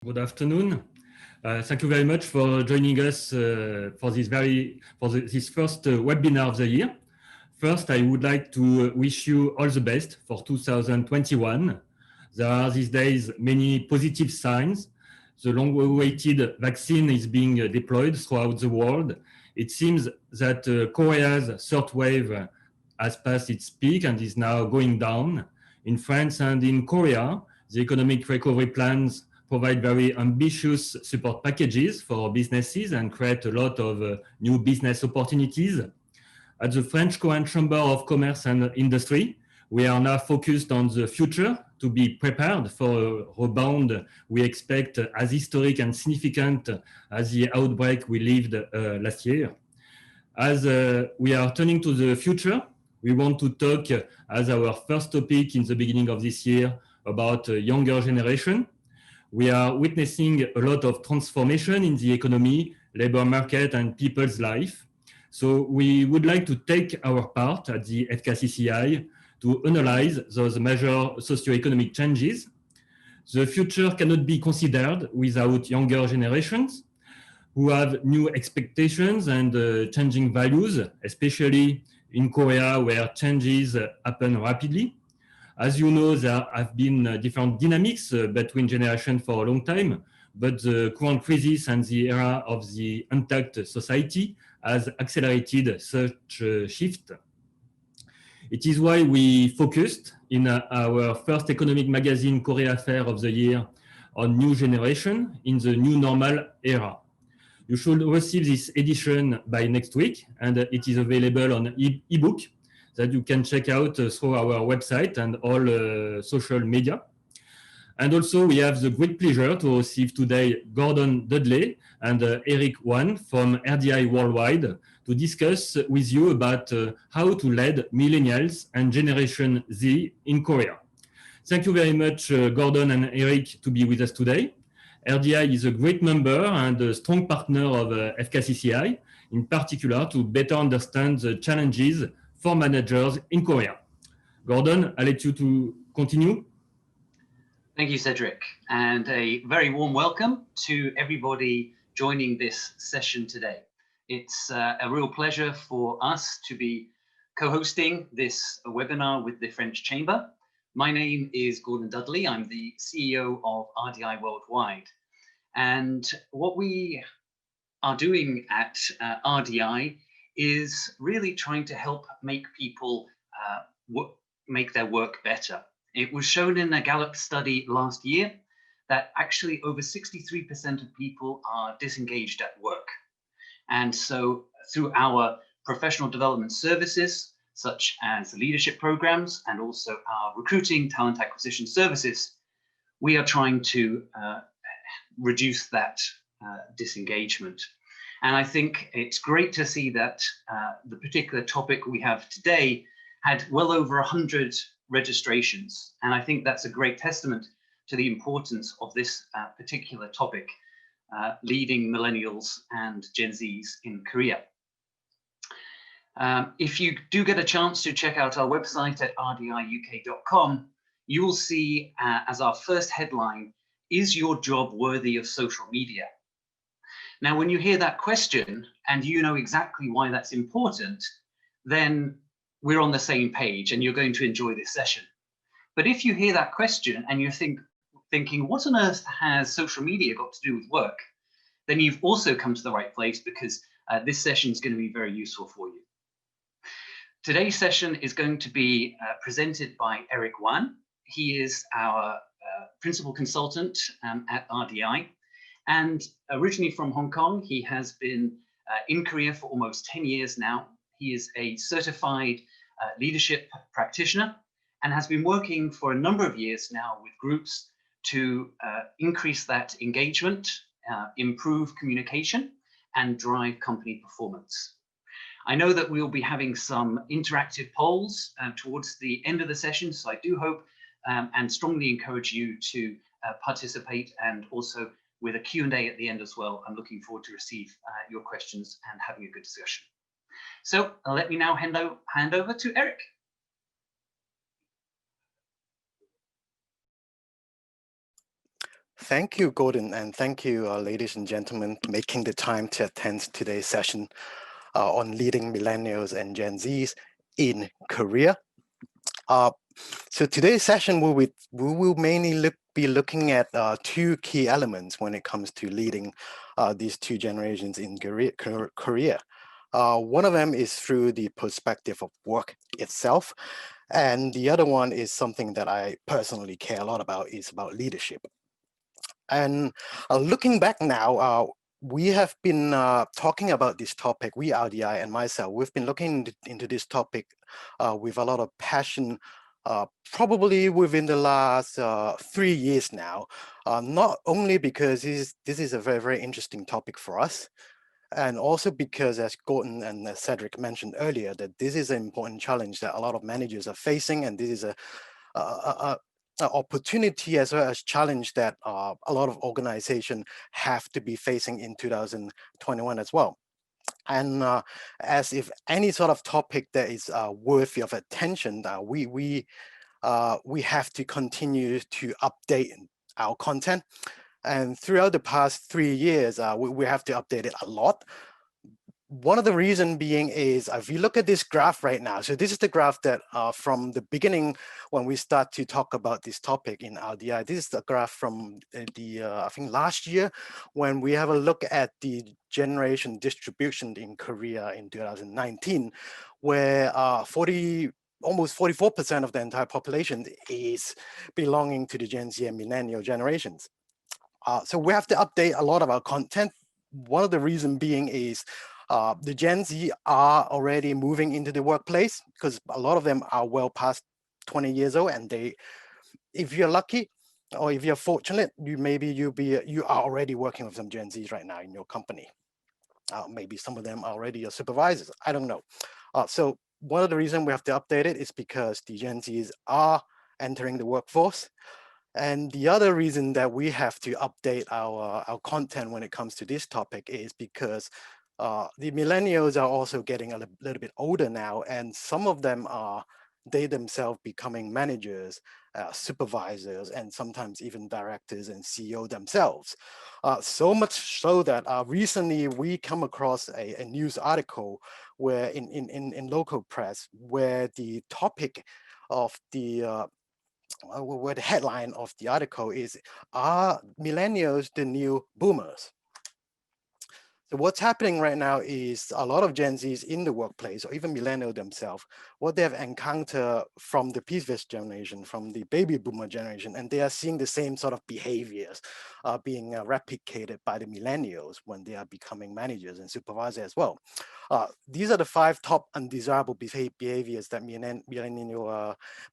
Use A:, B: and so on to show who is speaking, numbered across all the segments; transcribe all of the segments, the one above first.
A: Good afternoon. Thank you very much for joining us for this first webinar of the year. First, I would like to wish you all the best for 2021. There are these days many positive signs. The long-awaited vaccine is being deployed throughout the world. It seems that Korea's third wave has passed its peak and is now going down. In France and in Korea, the economic recovery plans provide very ambitious support packages for businesses and create a lot of new business opportunities. At the French Korean Chamber of Commerce and Industry, we are now focused on the future to be prepared for a rebound we expect as historic and significant as the outbreak we lived last year. As we are turning to the future, we want to talk as our first topic in the beginning of this year about younger generation. We are witnessing a lot of transformation in the economy, labor market, and people's life. So we would like to take our part at the FKCCI to analyze those major socioeconomic changes. The future cannot be considered without younger generations who have new expectations and changing values, especially in Korea where changes happen rapidly. As you know, there have been different dynamics between generations for a long time, but the current crisis and the era of the intact society has accelerated such a shift. It is why we focused in our first economic magazine, Korea Affair of the year, on new generation in the new normal era. You should receive this edition by next week, and it is available on ebook that you can check out through our website and all social media. And also we have the great pleasure to receive today Gordon Dudley and Eric Wan from RDI Worldwide to discuss with you about how to lead Millennials and Generation Z in Korea. Thank you very much, Gordon and Eric, to be with us today. RDI is a great member and a strong partner of FKCCI, in particular to better understand the challenges for managers in Korea. Gordon, I'll let you to continue.
B: Thank you, Cedric, and a very warm welcome to everybody joining this session today. It's a real pleasure for us to be co-hosting this webinar with the French Chamber. My name is Gordon Dudley. I'm the CEO of RDI Worldwide. And what we are doing at RDI is really trying to help make people make their work better. It was shown in a Gallup study last year that actually over 63% of people are disengaged at work. And so through our professional development services, such as leadership programs and also our recruiting talent acquisition services, we are trying to reduce that disengagement. And I think it's great to see that the particular topic we have today had well over 100 registrations. And I think that's a great testament to the importance of this particular topic, leading millennials and Gen Zs in Korea. If you do get a chance to check out our website at rdiuk.com, you will see as our first headline, "Is your job worthy of social media?" Now, when you hear that question and you know exactly why that's important, then we're on the same page and you're going to enjoy this session. But if you hear that question and you're thinking, what on earth has social media got to do with work? Then you've also come to the right place because this session is going to be very useful for you. Today's session is going to be presented by Eric Wan. He is our principal consultant at RDI. And originally from Hong Kong, he has been in Korea for almost 10 years now. He is a certified leadership practitioner and has been working for a number of years now with groups to increase that engagement, improve communication, and drive company performance. I know that we'll be having some interactive polls towards the end of the session, so I do hope and strongly encourage you to participate, and also with a Q&A at the end as well. I'm looking forward to receive your questions and having a good discussion. So let me now hand over to Eric.
C: Thank you, Gordon, and thank you, ladies and gentlemen, making the time to attend today's session on leading millennials and Gen Zs in Korea. So today's session we will mainly be looking at two key elements when it comes to leading these two generations in Korea. One of them is through the perspective of work itself, and the other one is something that I personally care a lot about, is about leadership. And looking back now, we have been talking about this topic, we RDI and myself, we've been looking into this topic with a lot of passion, probably within the last 3 years now, not only because this is a very, very interesting topic for us, and also because, as Gordon and Cedric mentioned earlier, that this is an important challenge that a lot of managers are facing, and this is a opportunity as well as challenge that a lot of organizations have to be facing in 2021 as well. And as if any sort of topic that is worthy of attention, we have to continue to update our content. And throughout the past 3 years, we have to update it a lot. One of the reason being is, if you look at this graph right now, so this is the graph that from the beginning, when we start to talk about this topic in RDI, this is the graph from I think last year, when we have a look at the generation distribution in Korea in 2019, where almost 44% of the entire population is belonging to the Gen Z and Millennial generations. So we have to update a lot of our content. One of the reasons being is the Gen Z are already moving into the workplace, because a lot of them are well past 20 years old, and if you're lucky or if you're fortunate, you are already working with some Gen Zs right now in your company. Maybe some of them are already your supervisors. I don't know. So one of the reasons we have to update it is because the Gen Zs are entering the workforce. And the other reason that we have to update our content when it comes to this topic is because the millennials are also getting a little bit older now, and some of them are they themselves becoming managers, supervisors, and sometimes even directors and CEO themselves. So much so that recently we come across a news article where in local press, where the topic of where the headline of the article is, "Are millennials the new boomers?" So what's happening right now is a lot of Gen Zs in the workplace, or even millennials themselves, what they have encountered from the previous generation, from the baby boomer generation, and they are seeing the same sort of behaviors being replicated by the millennials when they are becoming managers and supervisors as well. These are the 5 top undesirable behaviors that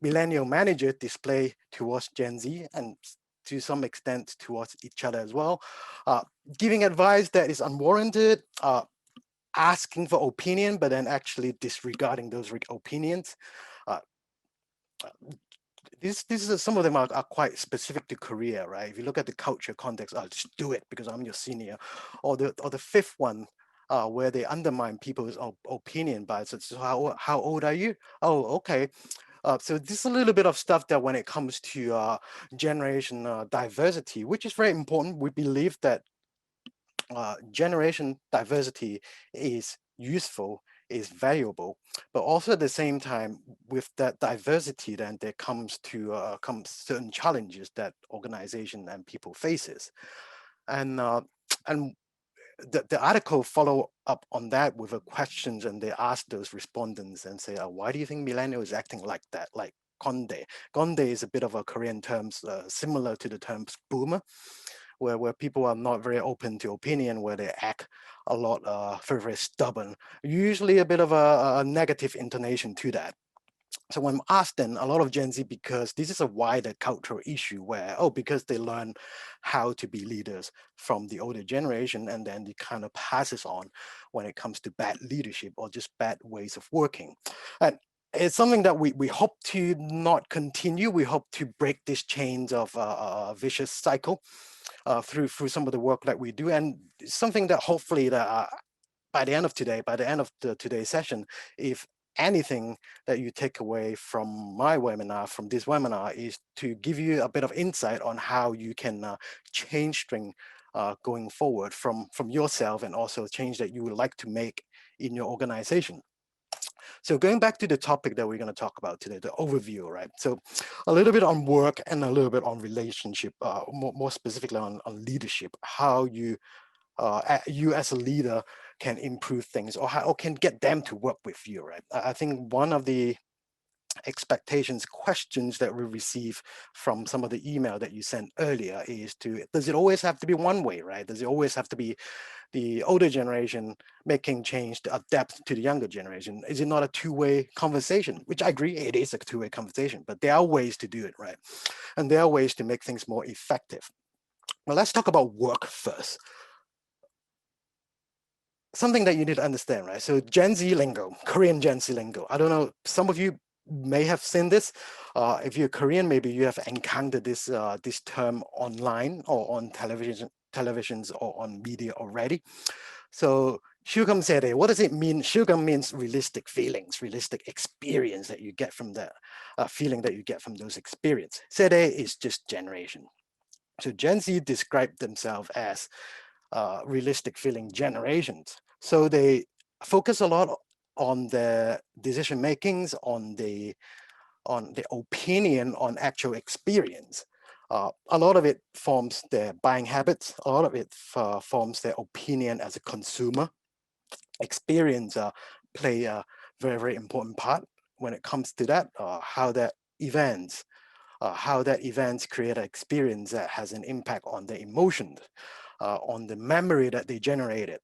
C: millennial managers display towards Gen Z, and to some extent towards each other as well. Giving advice that is unwarranted, asking for opinion, but then actually disregarding those opinions. Some of them are quite specific to Korea, right? If you look at the culture context, I'll just do it because I'm your senior. Or the 5th one, where they undermine people's opinion by, so how old are you? Oh, okay. So this is a little bit of stuff that when it comes to generation diversity, which is very important, we believe that generation diversity is useful, is valuable, but also at the same time, with that diversity, then there comes certain challenges that organization and people faces, and the article follow up on that with a questions, and they ask those respondents and say, why do you think millennial is acting like that, like gonde? Gonde is a bit of a Korean term similar to the term boomer, where people are not very open to opinion, where they act a lot very, very stubborn, usually a bit of a negative intonation to that. So when asked then, a lot of Gen Z, because this is a wider cultural issue where, because they learn how to be leaders from the older generation, and then it kind of passes on when it comes to bad leadership or just bad ways of working. And it's something that we hope to not continue. We hope to break this chains of vicious cycle through some of the work that we do, and something that hopefully that by the end of today's session, if anything that you take away from my webinar, from this webinar, is to give you a bit of insight on how you can change things going forward from yourself, and also change that you would like to make in your organization. So going back to the topic that we're going to talk about today, the overview, right? So a little bit on work and a little bit on relationship, more specifically on leadership, how you as a leader can improve things, or how, or can get them to work with you, right? I think one of the expectations questions that we receive from some of the email that you sent earlier is does it always have to be one way, right? Does it always have to be the older generation making change to adapt to the younger generation? Is it not a two-way conversation? Which I agree, it is a two-way conversation, but there are ways to do it, right? And there are ways to make things more effective. Well, let's talk about work first. Something that you need to understand, right? So Gen Z lingo, Korean Gen Z lingo. I don't know, some of you may have seen this. If you're Korean, maybe you have encountered this this term online or on televisions or on media already. So 실감 세대, what does it mean? 실감 means realistic feelings, realistic experience that you get from the feeling that you get from those experiences. 세대 is just generation. So Gen Z describe themselves as realistic feeling generations. So they focus a lot on the decision makings, on the opinion, on actual experience. A lot of it forms their buying habits. A lot of it forms their opinion as a consumer. Experience play a very, very important part when it comes to that. How that events create an experience that has an impact on their emotions, on the memory that they generated,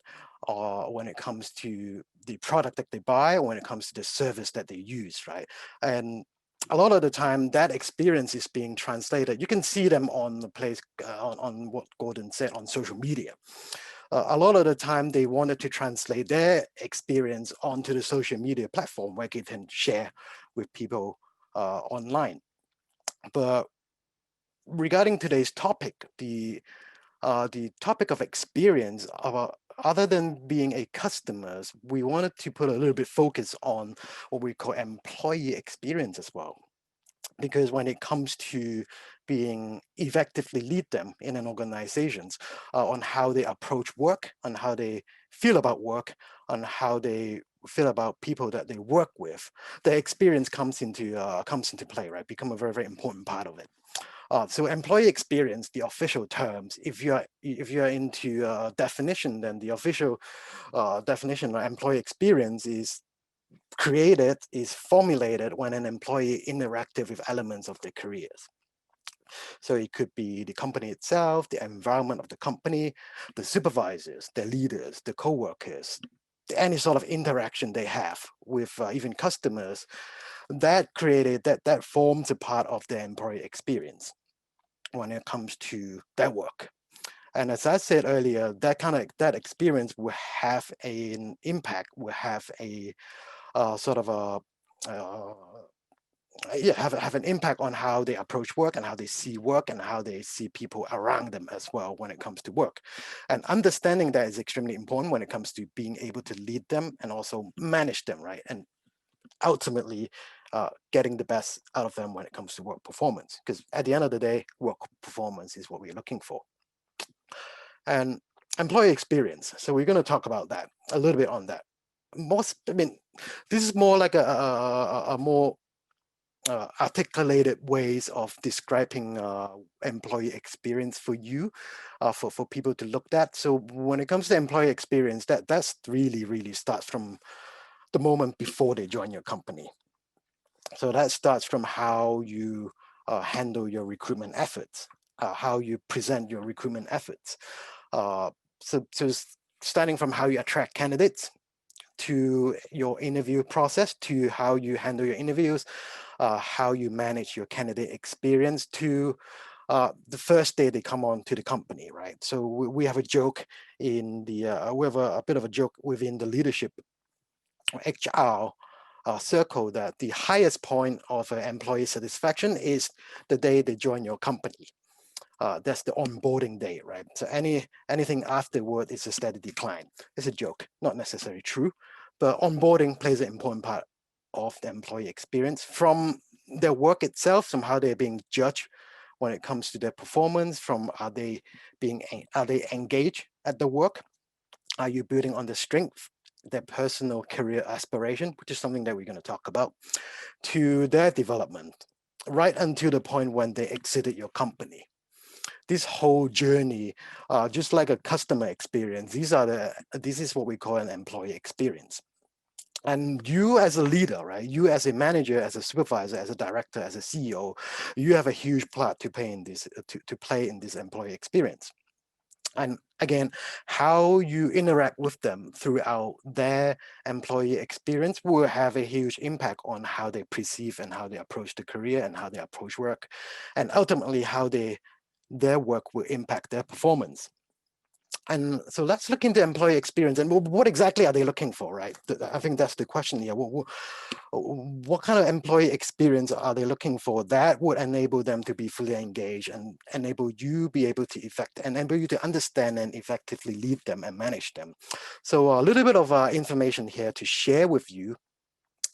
C: when it comes to the product that they buy, or when it comes to the service that they use, right? And a lot of the time that experience is being translated. You can see them on the place, on what Gordon said, on social media. A lot of the time they wanted to translate their experience onto the social media platform where they can share with people online. But regarding today's topic, the topic of experience, other than being a customers, we wanted to put a little bit focus on what we call employee experience as well. Because when it comes to being effectively lead them in an organizations, on how they approach work, on how they feel about work, on how they feel about people that they work with, the experience comes into play, right? Become a very, very important part of it. So employee experience, the official terms, if you're into definition, then the official definition of employee experience is formulated when an employee interacted with elements of their careers. So it could be the company itself, the environment of the company, the supervisors, the leaders, the co-workers, any sort of interaction they have with even customers, that forms a part of their employee experience when it comes to their work. And as I said earlier, that experience will have an impact, will have a sort of a have an impact on how they approach work, and how they see work, and how they see people around them as well when it comes to work. And understanding that is extremely important when it comes to being able to lead them and also manage them, right? And ultimately getting the best out of them when it comes to work performance, because at the end of the day, work performance is what we're looking for. And employee experience, so we're going to talk about that a little bit on that. This is more like a more articulated ways of describing employee experience for you, for people to look at. So when it comes to employee experience, that's really starts from the moment before they join your company. So that starts from how you handle your recruitment efforts, how you present your recruitment efforts. So starting from how you attract candidates, to your interview process, to how you handle your interviews, how you manage your candidate experience, to the first day they come on to the company, right? So we have a joke in the, we have a bit of a joke within the leadership HR circle, that the highest point of employee satisfaction is the day they join your company. That's the onboarding day, right? So anything afterward is a steady decline. It's a joke, not necessarily true, but onboarding plays an important part of the employee experience, from their work itself, from how they're being judged when it comes to their performance, from are they engaged at the work? Are you building on the strength, their personal career aspiration, which is something that we're going to talk about, to their development, right until the point when they exited your company. This whole journey, just like a customer experience, this is what we call an employee experience. And you as a leader, right? You as a manager, as a supervisor, as a director, as a CEO, you have a huge part to play in this employee experience. And again, how you interact with them throughout their employee experience will have a huge impact on how they perceive and how they approach the career and how they approach work, and ultimately how their work will impact their performance. And so let's look into employee experience and what exactly are they looking for, right? I think that's the question here. What kind of employee experience are they looking for that would enable them to be fully engaged and enable you be able to enable you to understand and effectively lead them and manage them? So a little bit of information here to share with you.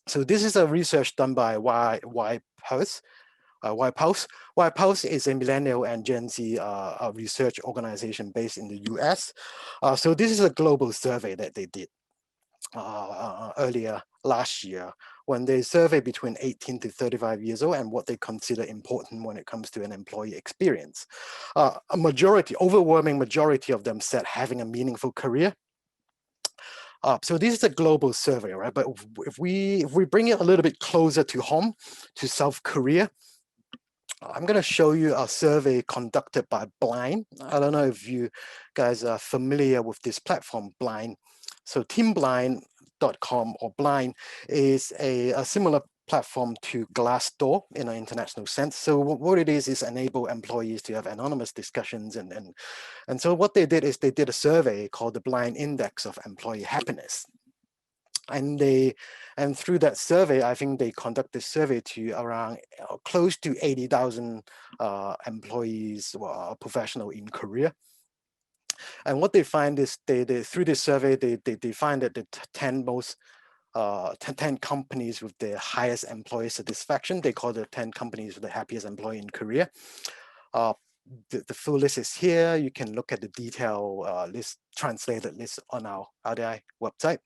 C: So this is a research done by YPulse. YPulse is a Millennial and Gen Z research organization based in the US. So this is a global survey that they did earlier last year, when they surveyed between 18 to 35 years old and what they consider important when it comes to an employee experience. Overwhelming majority of them said having a meaningful career. So this is a global survey, right? But if we bring it a little bit closer to home, to South Korea, I'm going to show you a survey conducted by Blind. I don't know if you guys are familiar with this platform, Blind. So teamblind.com or Blind is a similar platform to Glassdoor in an international sense. So what it is enable employees to have anonymous discussions. And so what they did is they did a survey called the Blind Index of Employee Happiness. And through that survey, I think they conducted a survey to around close to 80,000 employees or professionals in Korea. And what they find is through this survey, they find that the 10 companies with the highest employee satisfaction, they call the 10 companies with the happiest employee in Korea. The full list is here. You can look at the detailed translated list on our RDI website.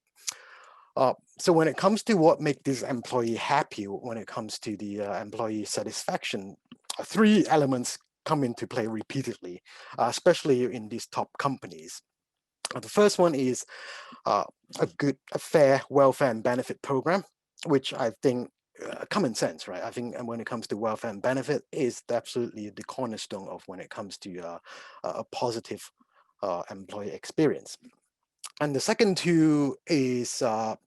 C: So when it comes to what makes this employee happy, when it comes to the employee satisfaction, 3 elements come into play repeatedly, especially in these top companies. The first one is a fair welfare and benefit program, which I think common sense, right? I think when it comes to welfare and benefit is absolutely the cornerstone of when it comes to a positive employee experience. And the second two is that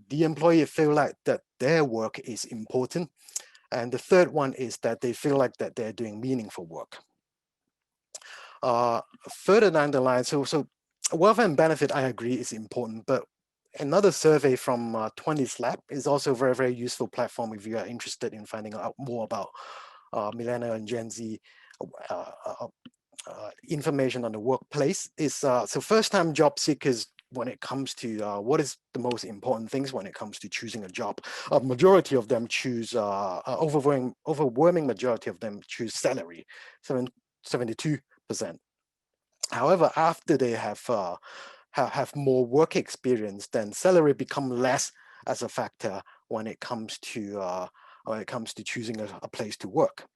C: the employee feel like that their work is important. And the third one is that they feel like that they're doing meaningful work. Further down the line, so welfare and benefit, I agree, is important, but another survey from 20's Lab is also a very, very useful platform if you are interested in finding out more about Millennial and Gen Z information on the workplace. Is so first-time job seekers, when it comes to what is the most important things when it comes to choosing a job, a majority of them choose, overwhelming majority of them choose salary, 72%. However, after they have more work experience, then salary become less as a factor when it comes to choosing a place to work.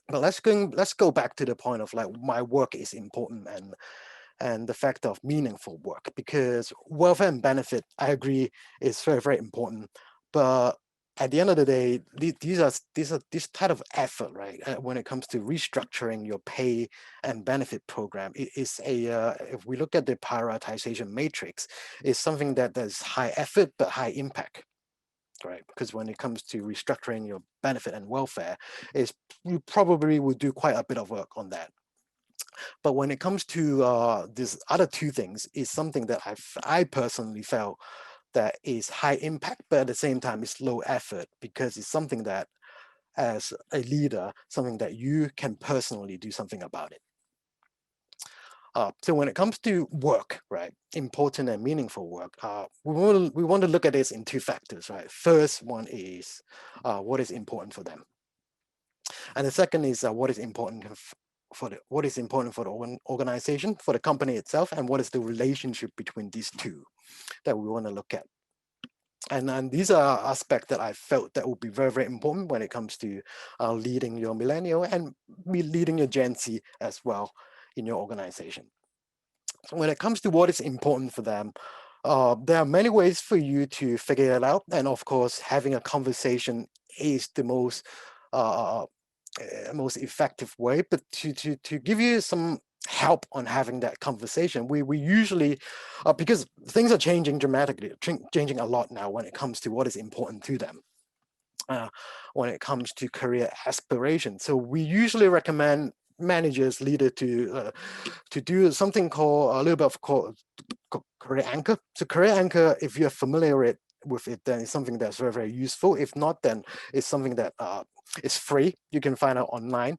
C: But let's go back to the point of like my work is important and the fact of meaningful work, because welfare and benefit, I agree, is very, very important. But at the end of the day, this type of effort, right? When it comes to restructuring your pay and benefit program, it is if we look at the prioritization matrix, it's something that is high effort but high impact. Right, because when it comes to restructuring your benefit and welfare, you probably would do quite a bit of work on that. But when it comes to these other 2 things, is something that I personally felt that is high impact, but at the same time it's low effort, because it's something that, as a leader, something that you can personally do something about it. So when it comes to work, right, important and meaningful work, we want to look at this in two factors, right? First one is what is important for them, and the second is what is important for the organization, for the company itself, and what is the relationship between these two that we want to look at. And these are aspects that I felt that would be very, very important when it comes to leading your millennial and leading your Gen Z as well in your organization. So when it comes to what is important for them, there are many ways for you to figure it out. And of course, having a conversation is the most effective way. But to give you some help on having that conversation, we usually, because things are changing dramatically, changing a lot now when it comes to what is important to them. When it comes to career aspiration, so we usually recommend managers, leader to do something called a little bit of career anchor. So career anchor, if you're familiar with it, then it's something that's very, very useful. If not, then it's something that is free. You can find out online.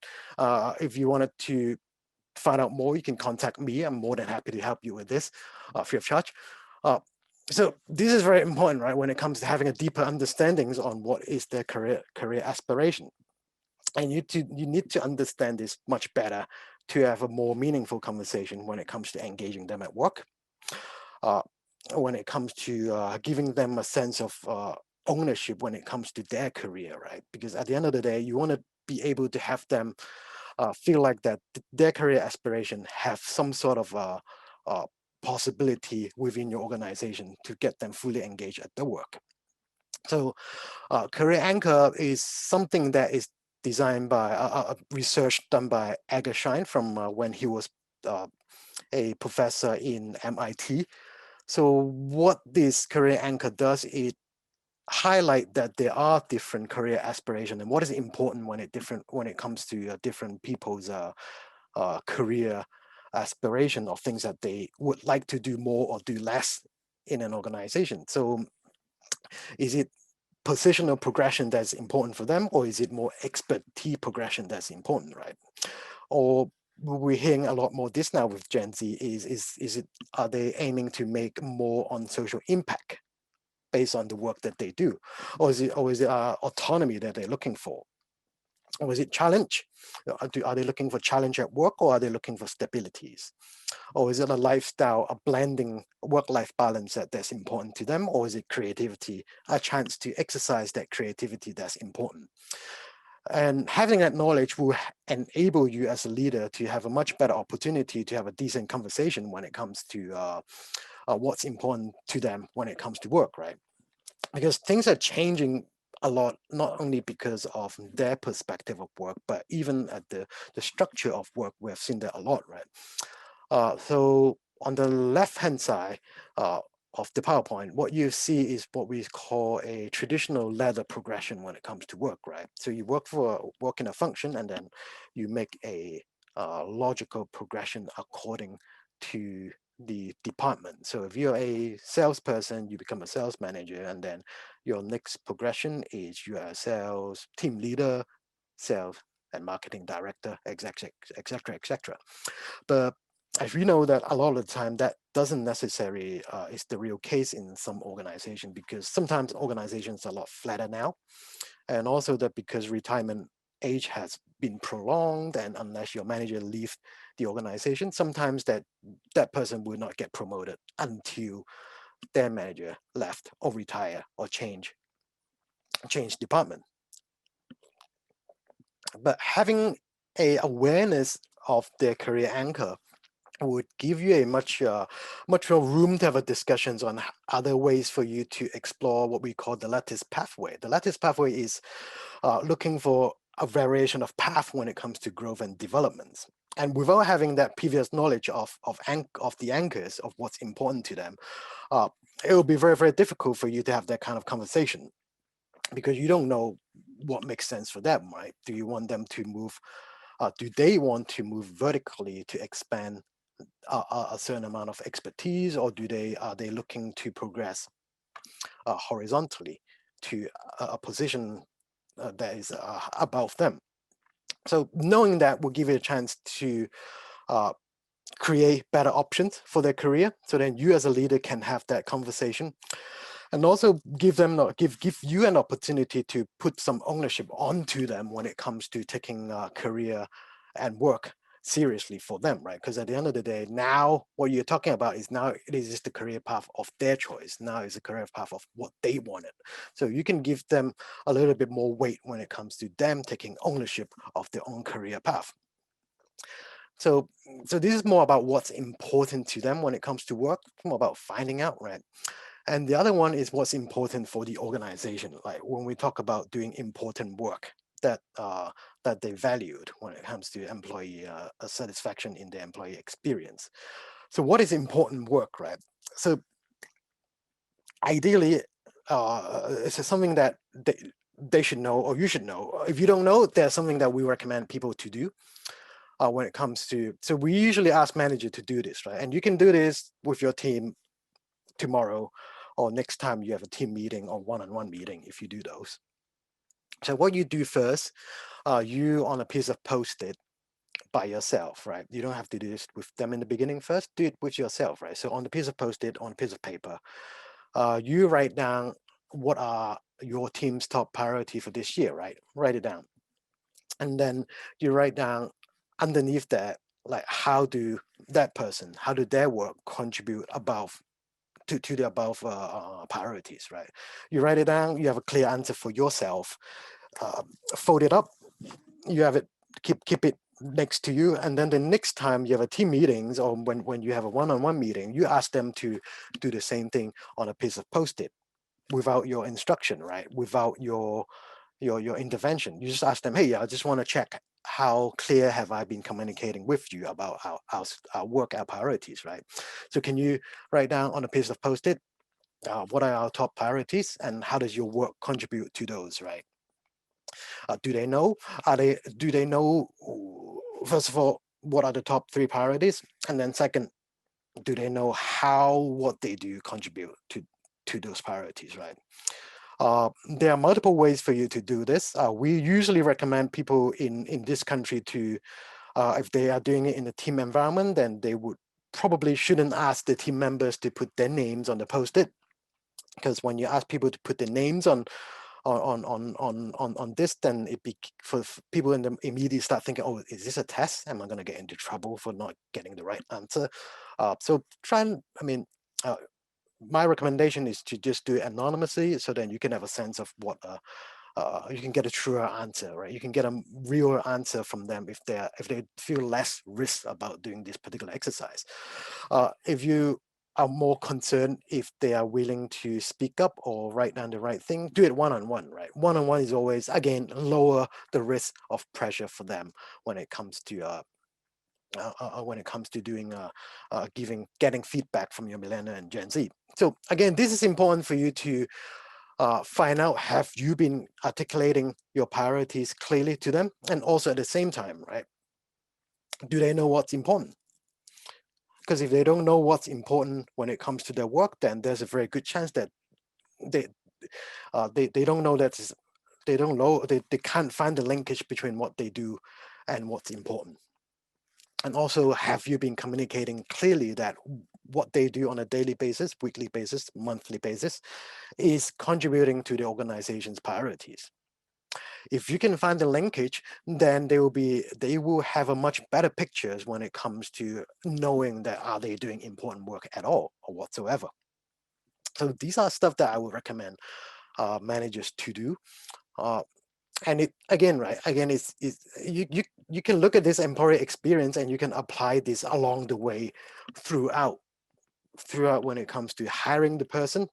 C: If you wanted to find out more, you can contact me. I'm more than happy to help you with this free of charge. So this is very important, right? When it comes to having a deeper understandings on what is their career aspiration. And you need to understand this much better to have a more meaningful conversation when it comes to engaging them at work. When it comes to giving them a sense of ownership when it comes to their career, right? Because at the end of the day, you want to be able to have them feel like that their career aspiration have some sort of possibility within your organization to get them fully engaged at the work. So career anchor is something that is designed by research done by Eggershine from when he was a professor in MIT. So what this career anchor does is highlight that there are different career aspirations and what is important when it comes to different people's career aspiration or things that they would like to do more or do less in an organization. So is it positional progression that's important for them, or is it more expertise progression that's important, right? Or we're hearing a lot more this now with Gen Z is it, are they aiming to make more on social impact based on the work that they do, or is it autonomy that they're looking for? Or is it challenge? Are they looking for challenge at work, or are they looking for stabilities? Or is it a lifestyle, a blending work-life balance that's important to them? Or is it creativity, a chance to exercise that creativity that's important? And having that knowledge will enable you as a leader to have a much better opportunity to have a decent conversation when it comes to what's important to them when it comes to work, right? Because things are changing a lot, not only because of their perspective of work, but even at the structure of work, we have seen that a lot, right? So on the left-hand side of the PowerPoint, what you see is what we call a traditional ladder progression when it comes to work, right? So you work in a function, and then you make a logical progression according to the department. So if you're a salesperson, you become a sales manager, and then your next progression is you are a sales team leader, sales and marketing director, etc., etc., etc. But as we know that a lot of the time that doesn't necessarily is the real case in some organization, because sometimes organizations are a lot flatter now, and also that because retirement age has been prolonged, and unless your manager leaves the organization, sometimes that person will not get promoted until their manager left or retire or change department. But having a awareness of their career anchor would give you a much more room to have a discussions on other ways for you to explore what we call the lattice pathway. The lattice pathway is looking for a variation of path when it comes to growth and developments. And without having that previous knowledge of the anchors of what's important to them, it will be very, very difficult for you to have that kind of conversation, because you don't know what makes sense for them, right? Do you want them to move? Do they want to move vertically to expand a certain amount of expertise, or are they looking to progress horizontally to a position that is above them? So knowing that will give you a chance to create better options for their career. So then you as a leader can have that conversation, and also give you an opportunity to put some ownership onto them when it comes to taking career and work seriously for them, right? Because at the end of the day, now what you're talking about is now it is just the career path of their choice. Now it's a career path of what they wanted. So you can give them a little bit more weight when it comes to them taking ownership of their own career path. So this is more about what's important to them when it comes to work, more about finding out, right? And the other one is what's important for the organization. Like when we talk about doing important work that they valued when it comes to employee satisfaction in the employee experience. So what is important work, right? So ideally, it's something that they should know, or you should know. If you don't know, there's something that we recommend people to do. When it comes to, so we usually ask manager to do this, right? And you can do this with your team tomorrow or next time you have a team meeting or one-on-one meeting if you do those. So what you do first, you on a piece of Post-it by yourself, right? You don't have to do this with them in the beginning first, do it with yourself, right? So on the piece of Post-it, on a piece of paper, you write down what are your team's top priority for this year, right? Write it down. And then you write down underneath that, like how do their work contribute above to the above priorities, right? You write it down, you have a clear answer for yourself, fold it up, you have it, keep it next to you, and then the next time you have a team meetings or when you have a one-on-one meeting, you ask them to do the same thing on a piece of Post-it without your instruction, right? Without your intervention. You just ask them, hey, I just want to check how clear have I been communicating with you about our work, our priorities, right? So can you write down on a piece of Post-it, what are our top priorities and how does your work contribute to those, right? Do they know? Do they know, first of all, what are the top 3 priorities? And then second, do they know how what they do contribute to those priorities, right? There are multiple ways for you to do this. We usually recommend people in this country to, if they are doing it in a team environment, then they would probably shouldn't ask the team members to put their names on the Post-it, because when you ask people to put their names on this, then for people in the immediately start thinking, oh, is this a test? Am I going to get into trouble for not getting the right answer? So try and, my recommendation is to just do it anonymously, so then you can have a sense of what you can get a truer answer, right? You can get a real answer from them if they feel less risk about doing this particular exercise. If you are more concerned if they are willing to speak up or write down the right thing, do it one-on-one, right? One-on-one is always, again, lower the risk of pressure for them when it comes to doing getting feedback from your millennial and Gen Z. So again, this is important for you to find out, have you been articulating your priorities clearly to them? And also at the same time, right, do they know what's important? Because if they don't know what's important when it comes to their work, then there's a very good chance that they don't know that they can't find the linkage between what they do and what's important. And also, have you been communicating clearly that what they do on a daily basis, weekly basis, monthly basis is contributing to the organization's priorities? If you can find the linkage, then they will have a much better pictures when it comes to knowing that are they doing important work at all or whatsoever. So these are stuff that I would recommend managers to do. And it again, right? Again, it's you can look at this employee experience and you can apply this along the way throughout when it comes to hiring the person,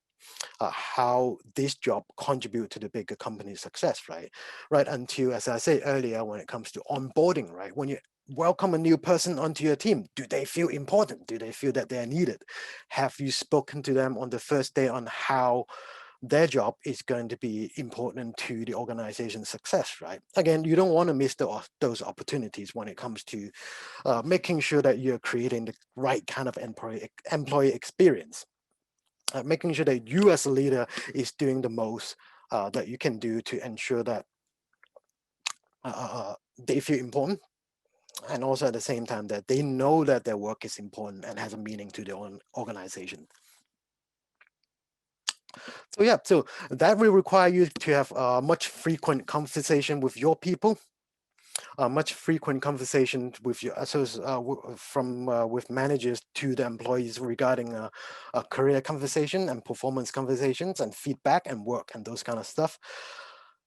C: how this job contribute to the bigger company's success, right? Right until, as I said earlier, when it comes to onboarding, right? When you welcome a new person onto your team, do they feel important? Do they feel that they're needed? Have you spoken to them on the first day on how their job is going to be important to the organization's success, right? Again, you don't want to miss those opportunities when it comes to making sure that you're creating the right kind of employee experience. Making sure that you as a leader is doing the most that you can do to ensure that they feel important. and also at the same time that they know that their work is important and has a meaning to their own organization. So yeah, so that will require you to have a much frequent conversation with your people, much frequent conversation with your with managers to the employees regarding a career conversation and performance conversations and feedback and work and those kind of stuff.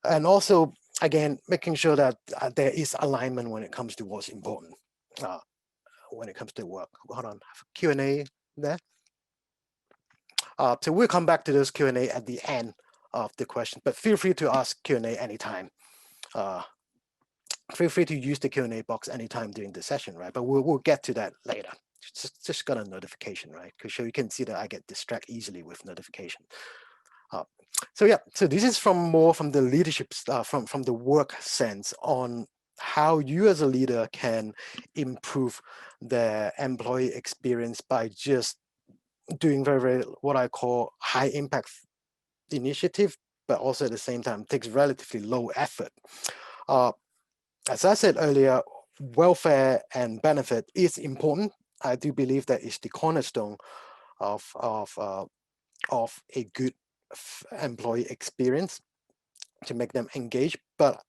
C: And also, again, making sure that there is alignment when it comes to what's important when it comes to work. Hold on, Q&A there. So we'll come back to those Q&A at the end of the question, but feel free to ask Q&A anytime. Feel free to use the Q&A box anytime during the session, right? But we'll get to that later. Just got a notification, right? Because you can see that I get distracted easily with notification. So yeah, so this is more from the leadership, from the work sense on how you as a leader can improve the employee experience by just doing very what I call high impact initiative, but also at the same time takes relatively low effort. As I said earlier, welfare and benefit is important. I do believe that is the cornerstone of a good employee experience to make them engage. But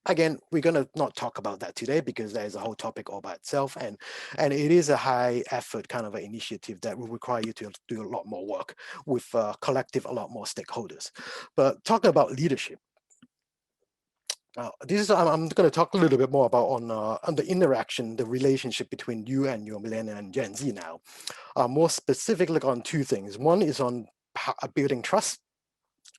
C: again, we're gonna not talk about that today because there's a whole topic all by itself, and it is a high effort kind of an initiative that will require you to do a lot more work with collective, a lot more stakeholders. But talking about leadership, this is I'm going to talk a little bit more about on the interaction, the relationship between you and your Millennial and Gen Z now. More specifically on two things. One is on building trust,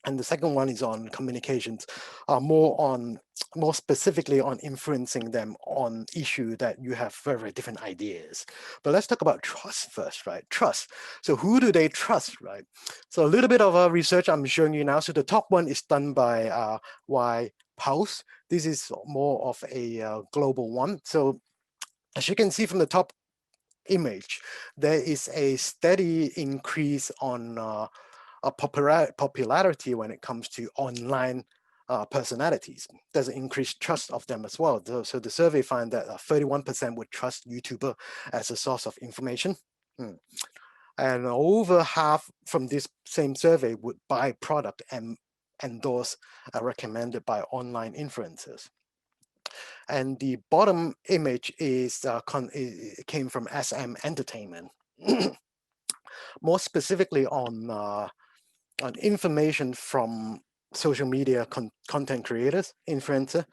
C: and the second one is on communications, more specifically on influencing them on issue that you have very different ideas. But let's talk about trust first, right? Trust. So who do they trust, right? So a little bit of research I'm showing you now. So the top one is done by Y Pulse. This is more of a global one. So as you can see from the top image, there is a steady increase on popularity when it comes to online personalities. There's an increased trust of them as well. So the survey found that 31% would trust YouTuber as a source of information. And over half from this same survey would buy product and endorse recommended by online influencers. And the bottom image is came from SM Entertainment. More specifically on information from social media content creators, influencer,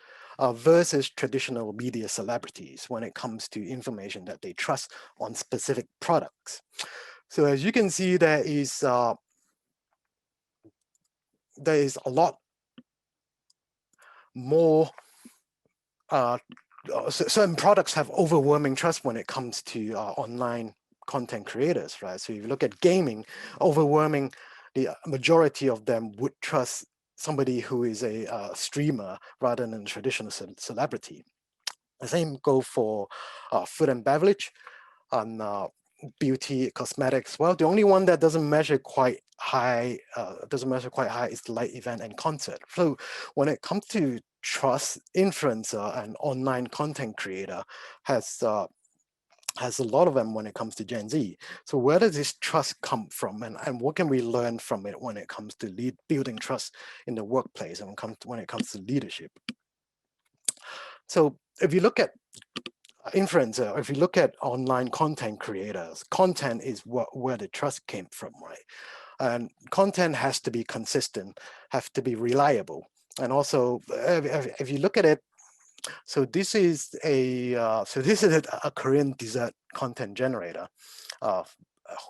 C: versus traditional media celebrities when it comes to information that they trust on specific products. So as you can see, there is a lot more. Certain products have overwhelming trust when it comes to online content creators, right? So if you look at gaming, overwhelming, the majority of them would trust somebody who is a streamer rather than a traditional celebrity. The same go for food and beverage, and beauty, cosmetics. Well, the only one that doesn't measure quite high is the live event and concert. So when it comes to trust, influencer and online content creator has a lot of them when it comes to Gen Z. So where does this trust come from, and what can we learn from it when it comes to building trust in the workplace and when it comes to leadership? So if you look at influencer, if you look at online content creators, content is where the trust came from, right? And content has to be consistent, have to be reliable. And also, if you look at it, so this is a Korean dessert content generator,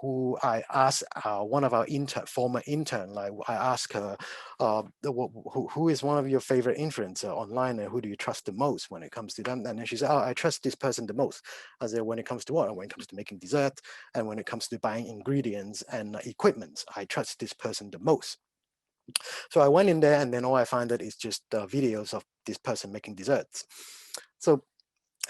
C: who I asked one of our former intern, like I asked her, who is one of your favorite influencer online, and who do you trust the most when it comes to them? And then she said, oh, I trust this person the most. I said, when it comes to what? When it comes to making dessert, and when it comes to buying ingredients and equipment, I trust this person the most. So I went in there, and then all I found that is just videos of this person making desserts. So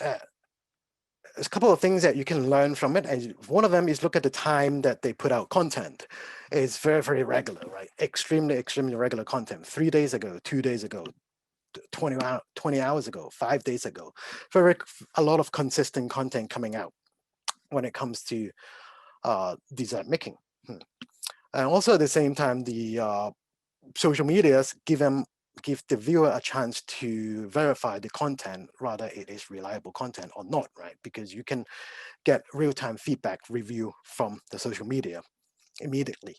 C: there's a couple of things that you can learn from it. And one of them is look at the time that they put out content. It's very, very regular, right? Extremely, extremely regular content. 3 days ago, 2 days ago, 20 hours ago, 5 days ago. A lot of consistent content coming out when it comes to design making. And also at the same time, the social medias give the viewer a chance to verify the content, rather it is reliable content or not, right? Because you can get real-time feedback review from the social media immediately.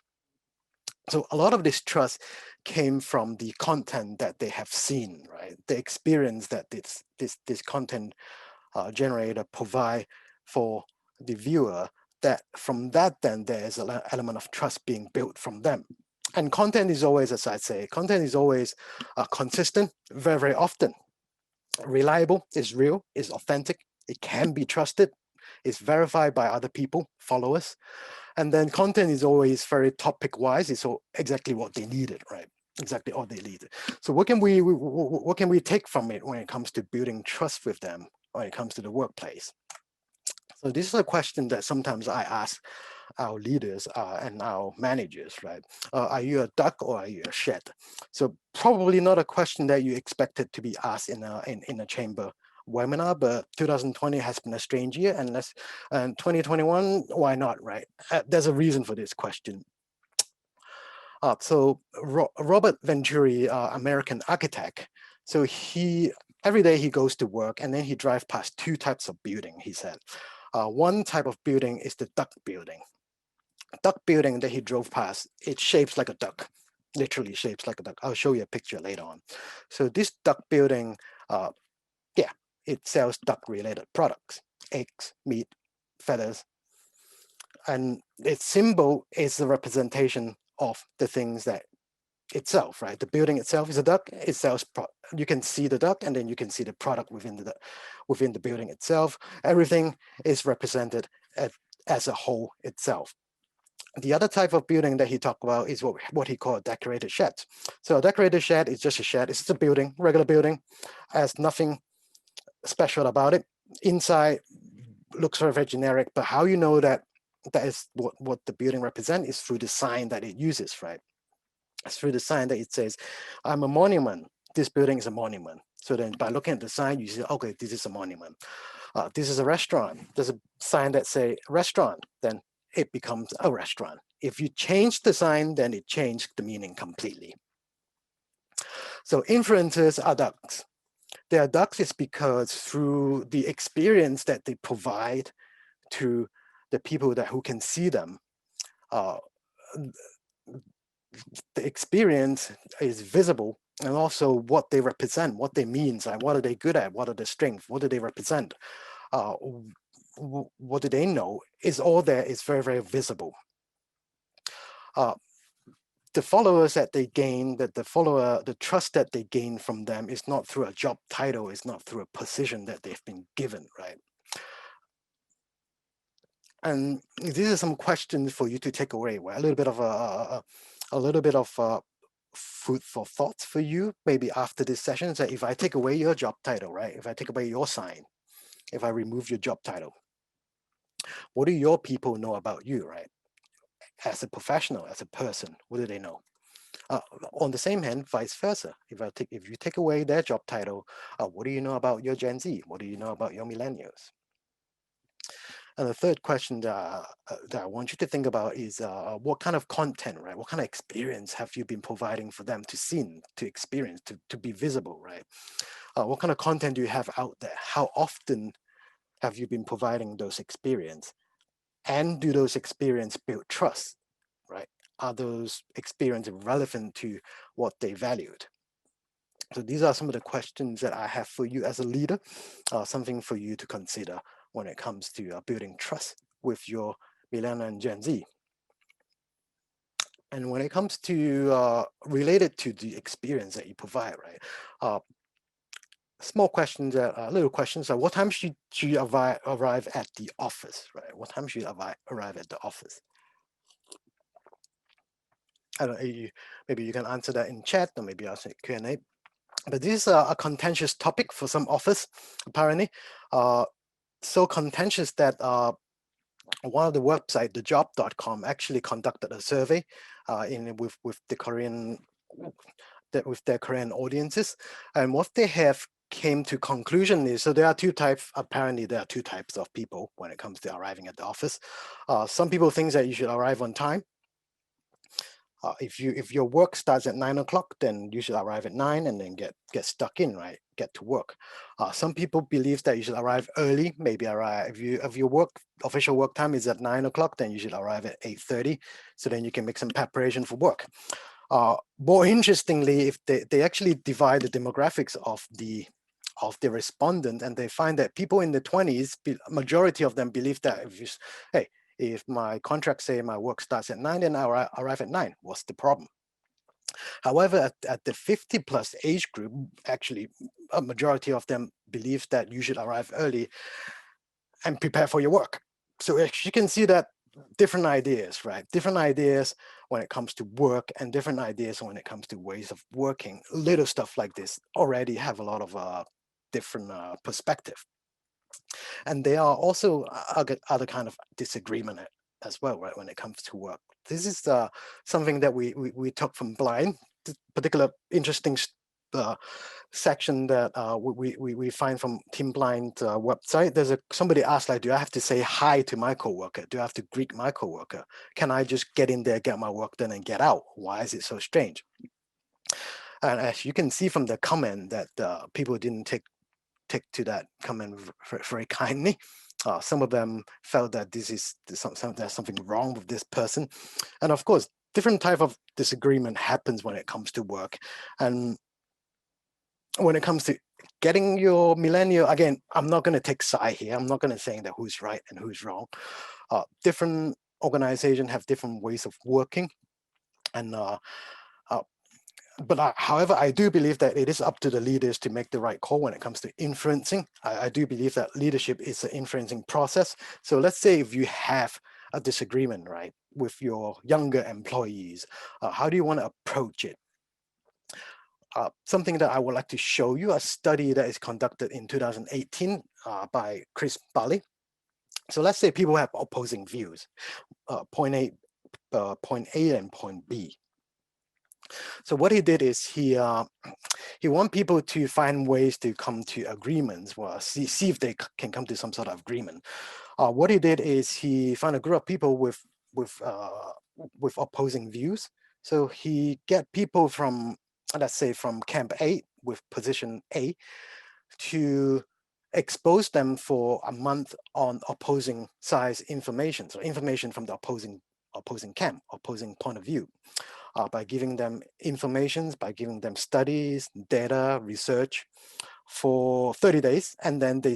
C: So a lot of this trust came from the content that they have seen, right? The experience that this content generator provide for the viewer, that from that then there is an element of trust being built from them. And content is always, as I say, content is always consistent, very, very often. Reliable, is real, is authentic, it can be trusted, it's verified by other people, followers. And then content is always very topic-wise, it's exactly what they needed, right? Exactly all they needed. So what can we take from it when it comes to building trust with them, when it comes to the workplace? So this is a question that sometimes I ask our leaders and our managers, right? Are you a duck or are you a shed? So probably not a question that you expected to be asked in a chamber webinar, but 2020 has been a strange year, and 2021, why not, right? There's a reason for this question. So Robert Venturi, American architect, so every day he goes to work and then he drives past two types of building, he said. One type of building is the duck building. Duck building that he drove past, it shapes like a duck, literally shapes like a duck. I'll show you a picture later on. So this duck building, yeah, it sells duck-related products, eggs, meat, feathers. And its symbol is the representation of the things that itself, right? The building itself is a duck. It sells. You can see the duck, and then you can see the product within the building itself. Everything is represented as a whole itself. The other type of building that he talked about is what he called decorated sheds. So a decorated shed is just a shed. It's just a building, regular building, has nothing special about it. Inside looks very, very generic, but how you know that is what the building represents is through the sign that it uses, right? It's through the sign that it says, I'm a monument. This building is a monument. So then by looking at the sign, you say, okay, this is a monument. This is a restaurant. There's a sign that say restaurant, then it becomes a restaurant. If you change the sign, then it changed the meaning completely. So influencers are ducks. They are ducks is because through the experience that they provide to the people who can see them, the experience is visible, and also what they represent, what they mean, like what are they good at, what are their strengths, what do they represent, what do they know, is all there, is very, very visible. The followers that they gain, the trust that they gain from them is not through a job title, it's not through a position that they've been given, right? And these are some questions for you to take away, right? A little bit of food for thought for you, maybe after this session. So if I take away your job title, right? If I take away your sign, if I remove your job title, what do your people know about you, right? As a professional, as a person, what do they know? On the same hand, vice versa. If you take away their job title, what do you know about your Gen Z? What do you know about your millennials? And the third question that I want you to think about is what kind of content, right? What kind of experience have you been providing for them to see, to experience, to be visible, right? What kind of content do you have out there? How often have you been providing those experience? And do those experience build trust, right? Are those experiences relevant to what they valued? So these are some of the questions that I have for you as a leader, something for you to consider when it comes to building trust with your Millennial and Gen Z. And when it comes to related to the experience that you provide, right? Small questions, little questions. What time should you arrive at the office, right? What time should you arrive at the office? I don't know, maybe you can answer that in chat, or maybe I'll say Q&A. But this is a contentious topic for some office, apparently. So contentious that one of the website, thejob.com, actually conducted a survey with the Korean with their Korean audiences, and what they have came to conclusion is, so there are two types, apparently there are two types of people when it comes to arriving at the office. Some people think that you should arrive on time. If your work starts at 9 o'clock, then you should arrive at 9 and then get stuck in, right? Get to work. Some people believe that you should arrive early. Maybe arrive if your official work time is at 9 o'clock, then you should arrive at 8:30, so then you can make some preparation for work. More interestingly, if they actually divide the demographics of the respondent, and they find that people in the 20s, majority of them believe that if my contract say my work starts at 9, then I arrive at 9. What's the problem? However, at the 50+ age group, actually, a majority of them believe that you should arrive early and prepare for your work. So as you can see that different ideas, right? Different ideas when it comes to work and different ideas when it comes to ways of working. Little stuff like this already have a lot of different perspective. And there are also other kind of disagreement as well, right, when it comes to work. This is something that we took from Blind, this particular interesting section that we find from Team Blind website. There's somebody asked, like, do I have to say hi to my coworker? Do I have to greet my coworker? Can I just get in there, get my work done, and get out? Why is it so strange? And as you can see from the comment that people didn't take to that comment very kindly. Some of them felt that there's something wrong with this person. And of course, different type of disagreement happens when it comes to work. And when it comes to getting your millennial, again, I'm not going to take side here. I'm not going to say that who's right and who's wrong. Different organizations have different ways of working. And but however, I do believe that it is up to the leaders to make the right call when it comes to influencing. I do believe that leadership is an influencing process. So let's say if you have a disagreement, right, with your younger employees, how do you want to approach it? Something that I would like to show you, a study that is conducted in 2018 by Chris Bally. So let's say people have opposing views, point A and point B. So what he did is he want people to find ways to come to agreements, well, see if they can come to some sort of agreement. What he did is he found a group of people with opposing views. So he get people from, let's say, from camp A with position A to expose them for a month on opposing size information, so information from the opposing camp, opposing point of view. By giving them information, by giving them studies, data, research for 30 days. And then they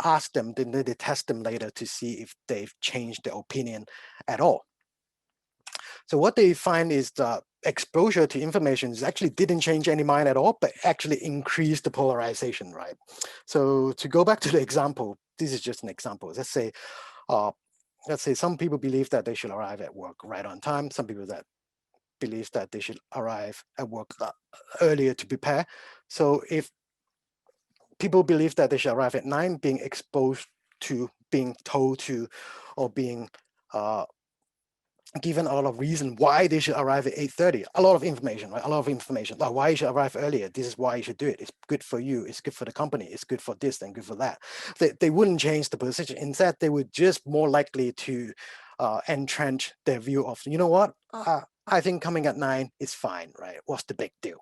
C: ask them, then they test them later to see if they've changed their opinion at all. So what they find is the exposure to information actually didn't change any mind at all, but actually increased the polarization, right? So to go back to the example, this is just an example. Let's say some people believe that they should arrive at work right on time. Some people that believes that they should arrive at work earlier to prepare. So if people believe that they should arrive at 9, being exposed to, being told to, or being given a lot of reason why they should arrive at 8:30, a lot of information, right? A lot of information, like why you should arrive earlier. This is why you should do it. It's good for you. It's good for the company. It's good for this and good for that. They wouldn't change the position. Instead, they would just more likely to entrench their view of, you know what? I think coming at 9 is fine, right? What's the big deal?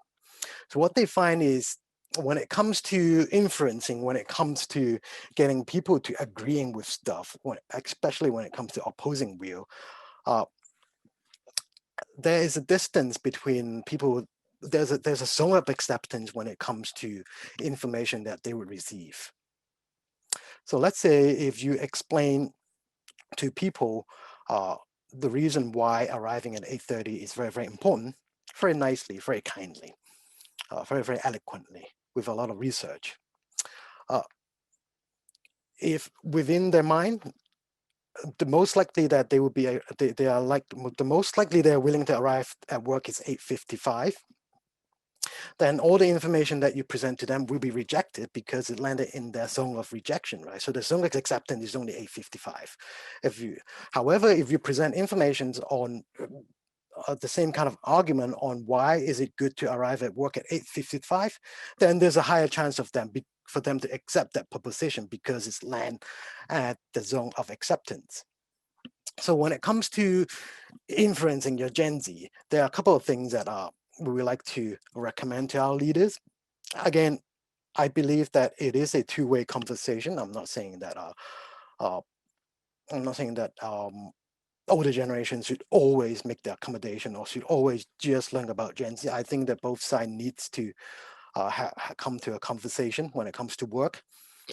C: So what they find is when it comes to influencing, when it comes to getting people to agreeing with stuff, especially when it comes to opposing view, there is a distance between people. There's a zone of acceptance when it comes to information that they will receive. So let's say if you explain to people the reason why arriving at 8:30 is very, very important, very nicely, very kindly, very, very eloquently, with a lot of research. If within their mind, the most likely that they would be, they are like, the most likely they're willing to arrive at work is 8:55, then all the information that you present to them will be rejected because it landed in their zone of rejection, right? So the zone of acceptance is only 8:55. However, if you present information on the same kind of argument on why is it good to arrive at work at 8:55, then there's a higher chance of them for them to accept that proposition because it's land at the zone of acceptance. So when it comes to influencing your Gen Z, there are a couple of things that we would like to recommend to our leaders. Again, I believe that it is a two-way conversation. I'm not saying that older generations should always make the accommodation or should always just learn about Gen Z. I think that both sides needs to come to a conversation when it comes to work.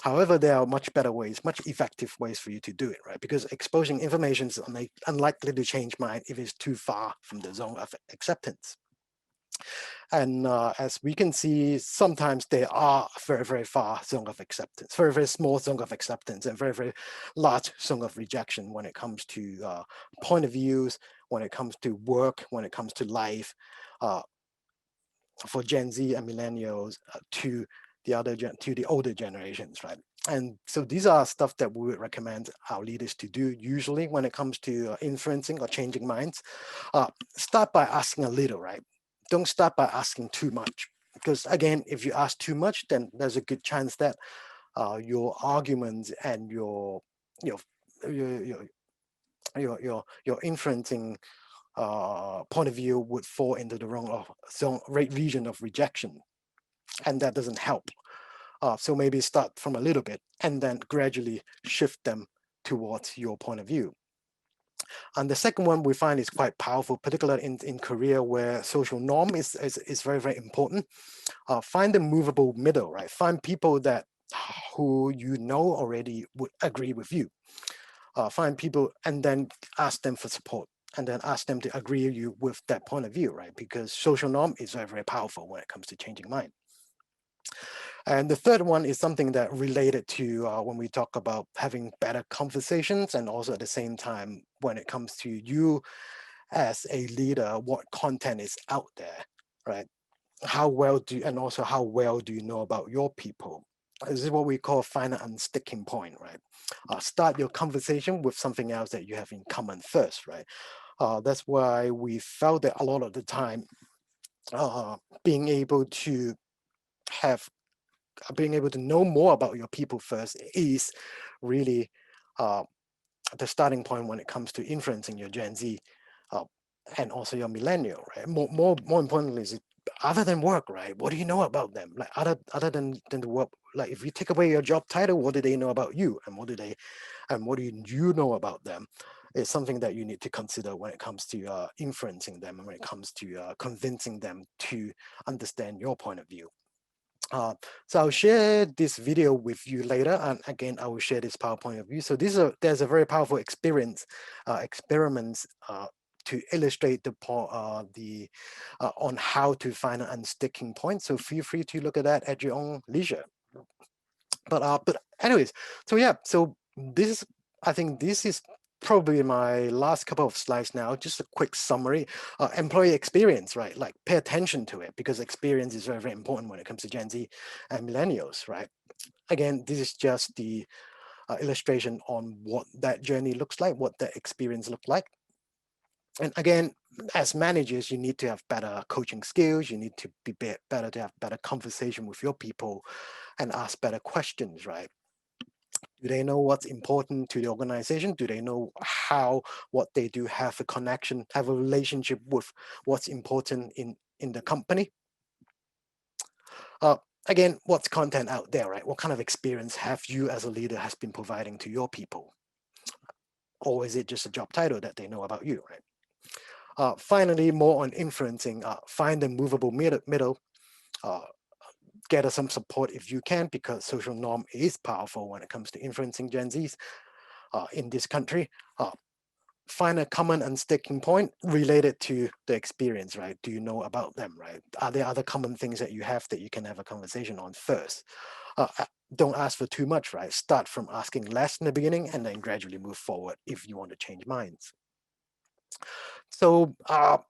C: However, there are much better ways, much effective ways for you to do it, right? Because exposing information is unlikely to change mind if it's too far from the zone of acceptance. And as we can see, sometimes they are very, very far zone of acceptance, very, very small zone of acceptance, and very, very large zone of rejection when it comes to point of views, when it comes to work, when it comes to life, for Gen Z and millennials to the older generations, right? And so these are stuff that we would recommend our leaders to do usually when it comes to influencing or changing minds. Start by asking a little, right? Don't start by asking too much, because again, if you ask too much, then there's a good chance that your arguments and your influencing point of view would fall into the wrong region of rejection, and that doesn't help. So maybe start from a little bit and then gradually shift them towards your point of view. And the second one we find is quite powerful, particularly in Korea, where social norm is very, very important. Find the movable middle, right? Find people who you know already would agree with you. Find people and then ask them for support, and then ask them to agree you with that point of view, right? Because social norm is very, very powerful when it comes to changing mind. And the third one is something that related to when we talk about having better conversations, and also at the same time, when it comes to you as a leader, what content is out there, right? How well do you know about your people? This is what we call find an unsticking point, right? Start your conversation with something else that you have in common first, right? That's why we felt that a lot of the time, being able to know more about your people first is really the starting point when it comes to influencing your Gen Z and also your millennial, right? More importantly, is other than work, right? What do you know about them? Like other than the work, like if you take away your job title, what do they know about you, and what do you know about them? Is something that you need to consider when it comes to influencing them, and when it comes to convincing them to understand your point of view. So I'll share this video with you later, and again, I will share this PowerPoint of view. So there's a very powerful experiments to illustrate on how to find an unsticking point. So feel free to look at that at your own leisure. But anyways, so yeah, so I think this is probably my last couple of slides now. Just a quick summary. Employee experience, right? Like pay attention to it, because experience is very, very important when it comes to Gen Z and millennials, right? Again, this is just the illustration on what that journey looks like, what that experience looks like. And again, as managers, you need to have better coaching skills. You need to be better to have better conversation with your people and ask better questions, right? Do they know what's important to the organization? Do they know what they do have a connection, have a relationship with what's important in the company? Again, what's content out there, right? What kind of experience have you as a leader has been providing to your people? Or is it just a job title that they know about you, right? Finally, more on influencing, find the movable middle, get some support if you can, because social norm is powerful when it comes to influencing Gen Zs in this country. Find a common unsticking point related to the experience, right? Do you know about them, right? Are there other common things that you have that you can have a conversation on first? Don't ask for too much, right? Start from asking less in the beginning and then gradually move forward if you want to change minds. So a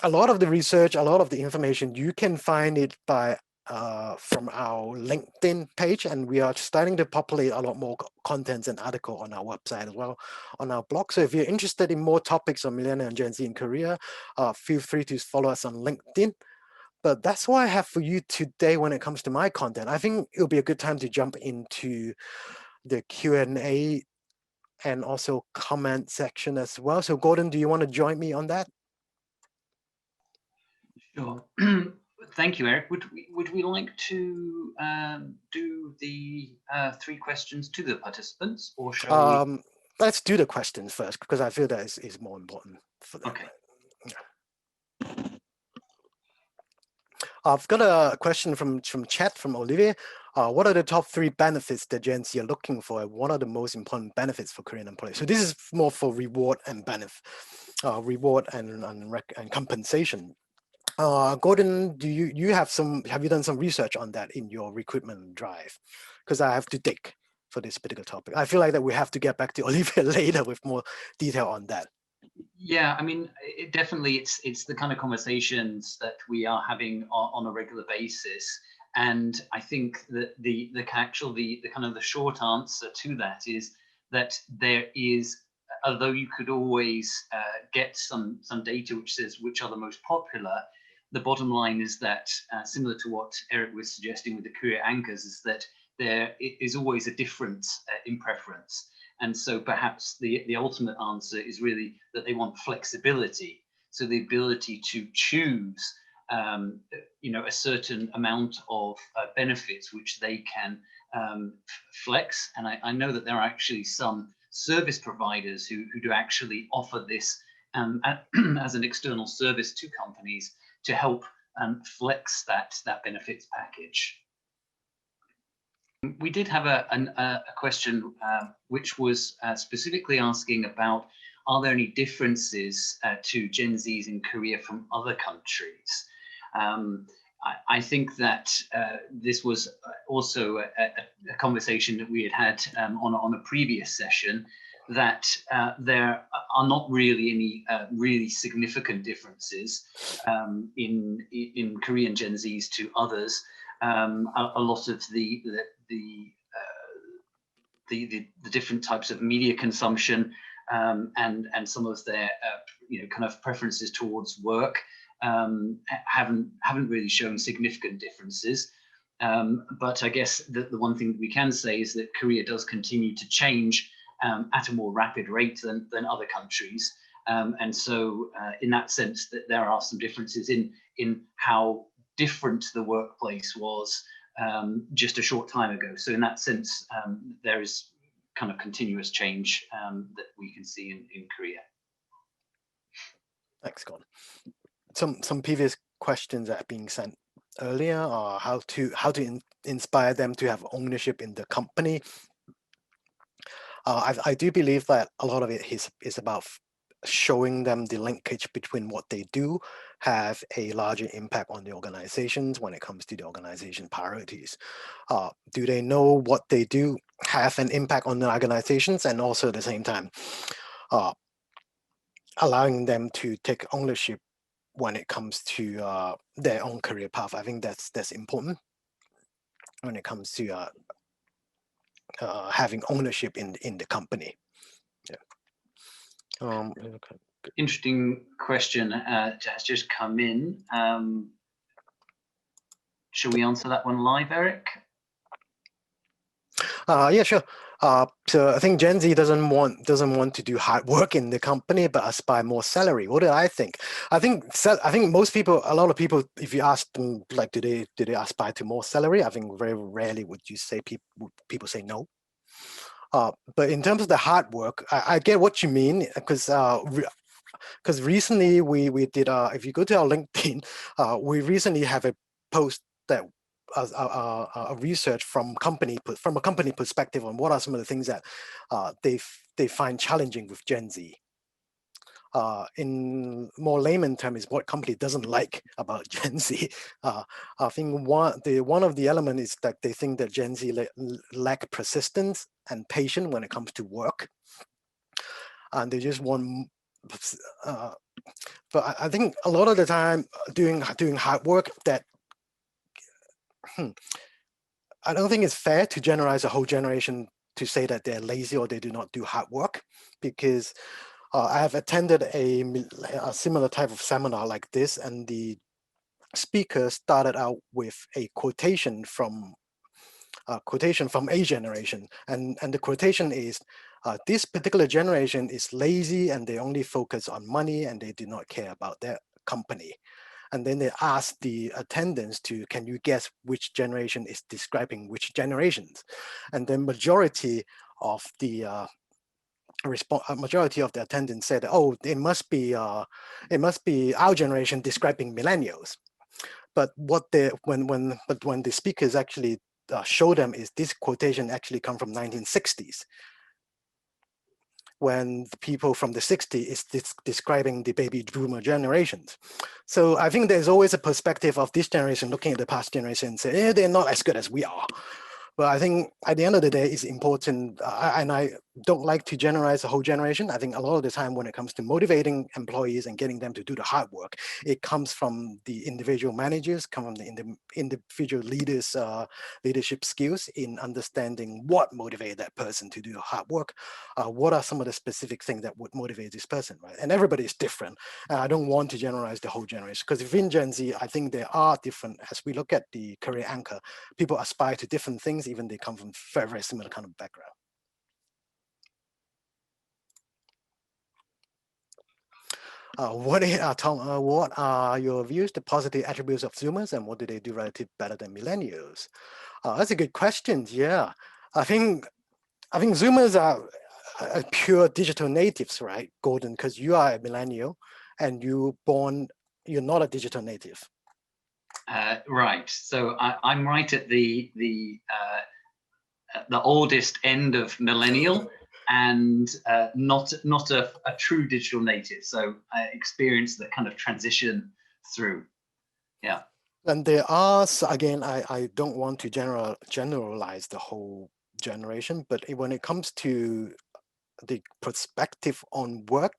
C: lot of the research, a lot of the information, you can find it by from our LinkedIn page, and we are starting to populate a lot more contents and article on our website as well, on our blog. So if you're interested in more topics on Millennial and Gen Z in Korea, feel free to follow us on LinkedIn. But that's what I have for you today when it comes to my content. I think it'll be a good time to jump into the Q&A and also comment section as well. So Gordon, do you want to join me on that?
B: Sure. Thank you, Eric. Would we like to do the 3 questions to the participants, or shall we?
C: Let's do the questions first, because I feel that is more important for them.
B: Okay.
C: Yeah. I've got a question from chat from Olivier. What are the top 3 benefits that Gen Z are looking for? And what are the most important benefits for Korean employees? So this is more for reward and benefit, reward and compensation. Gordon, have you done some research on that in your recruitment drive? Because I have to dig for this particular topic. I feel like that we have to get back to Olivier later with more detail on that.
B: Yeah, I mean, it's the kind of conversations that we are having on a regular basis, and I think that the kind of the short answer to that is that there is, although you could always get some data which says which are the most popular, the bottom line is that similar to what Eric was suggesting with the career anchors, is that there is always a difference in preference. And so perhaps the ultimate answer is really that they want flexibility. So the ability to choose, a certain amount of benefits which they can flex. And I know that there are actually some service providers who do actually offer this as an external service to companies to help flex that benefits package. We did have a question which was specifically asking about, are there any differences to Gen Zs in Korea from other countries? I think that this was also a conversation that we had on a previous session, that there are not really any really significant differences in Korean Gen Zs to others. A lot of the different types of media consumption and some of their kind of preferences towards work haven't really shown significant differences. But I guess the one thing that we can say is that Korea does continue to change at a more rapid rate than other countries. And so in that sense, that there are some differences in how different the workplace was just a short time ago. So in that sense, there is kind of continuous change that we can see in Korea.
C: Thanks, Gordon. Some previous questions that are being sent earlier are how to inspire them to have ownership in the company. I do believe that a lot of it is about showing them the linkage between what they do have a larger impact on the organizations when it comes to the organization priorities. Do they know what they do have an impact on the organizations, and also at the same time allowing them to take ownership when it comes to their own career path. I think that's important when it comes to having ownership in the company. Yeah. Okay.
B: Interesting question has just come in. Shall we answer that one live, Eric?
C: Yeah, sure. So I think Gen Z doesn't want to do hard work in the company, but aspire more salary. What do I think? I think most people, a lot of people, if you ask them, like, do they aspire to more salary? I think very rarely would you say people say no. But in terms of the hard work, I get what you mean, because recently we did, if you go to our LinkedIn, we recently have a post that a research from a company perspective on what are some of the things that they find challenging with Gen Z. In more layman terms, what company doesn't like about Gen Z. I think one of the elements is that they think that Gen Z lack persistence and patience when it comes to work, and they just want. But I think a lot of the time doing hard work, that I don't think it's fair to generalize a whole generation to say that they're lazy or they do not do hard work, because I have attended a similar type of seminar like this, and the speaker started out with a quotation from a generation, and the quotation is, this particular generation is lazy and they only focus on money and they do not care about their company. And then they asked the attendants to, can you guess which generation is describing which generations? And the majority of the attendants said, oh, it must be our generation describing millennials. But when the speakers actually show them, is this quotation actually come from 1960s, when the people from the 60s is describing the baby boomer generations. So I think there's always a perspective of this generation looking at the past generation and say, they're not as good as we are. But I think at the end of the day, it's important, and I don't like to generalize the whole generation. I think a lot of the time when it comes to motivating employees and getting them to do the hard work, it comes from the individual managers, come from the individual leaders' leadership skills in understanding what motivated that person to do hard work. What are some of the specific things that would motivate this person, right? And everybody is different. And I don't want to generalize the whole generation, because within Gen Z, I think there are different, as we look at the career anchor, people aspire to different things, even they come from very, very similar kind of background. Tom, what are your views, the positive attributes of Zoomers, and what do they do relative better than millennials? That's a good question. Yeah, I think Zoomers are pure digital natives, right, Gordon? Because you are a millennial, and you're not a digital native.
B: Right. So I'm right at the oldest end of millennial, and not a true digital native. So I experienced that kind of transition through. Yeah.
C: And there are, again, I don't want to generalize the whole generation, but when it comes to the perspective on work,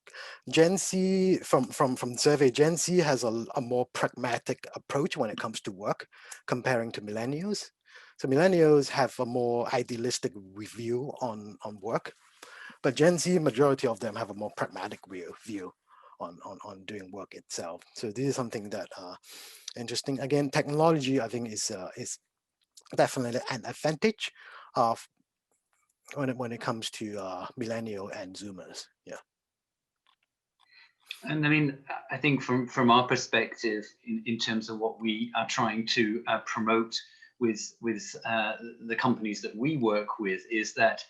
C: Gen Z, from survey, Gen Z has a more pragmatic approach when it comes to work, comparing to millennials. So millennials have a more idealistic view on work, but Gen Z, majority of them have a more pragmatic view on doing work itself. So this is something that interesting. Again, technology, I think, is definitely an advantage of when it comes to millennial and Zoomers. Yeah.
B: And I mean, I think from our perspective, in terms of what we are trying to promote with the companies that we work with, is that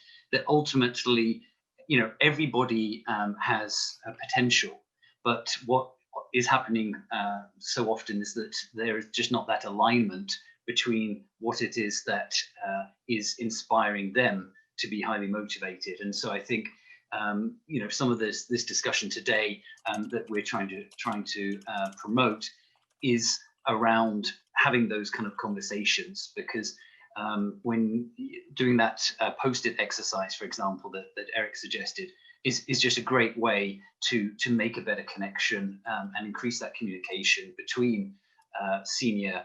B: ultimately, you know, everybody has a potential, but what is happening so often is that there is just not that alignment between what it is that is inspiring them to be highly motivated. And so I think you know, some of this discussion today that we're trying to promote is around having those kind of conversations, because when doing that post-it exercise, for example, that Eric suggested, is just a great way to make a better connection and increase that communication between senior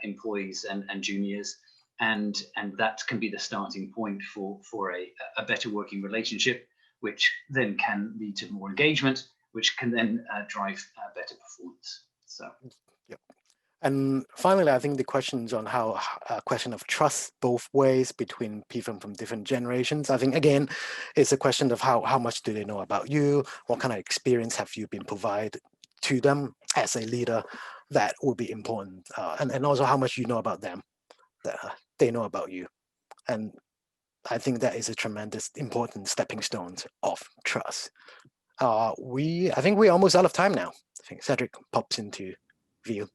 B: employees and juniors, and that can be the starting point for a better working relationship, which then can lead to more engagement, which can then drive better performance. So.
C: Yep. And finally, I think the questions on how a question of trust both ways between people from different generations. I think, again, it's a question of how much do they know about you? What kind of experience have you been provided to them as a leader? That would be important. And also how much you know about them, that they know about you. And I think that is a tremendous important stepping stone of trust. I think we're almost out of time now. I think Cedric pops into view.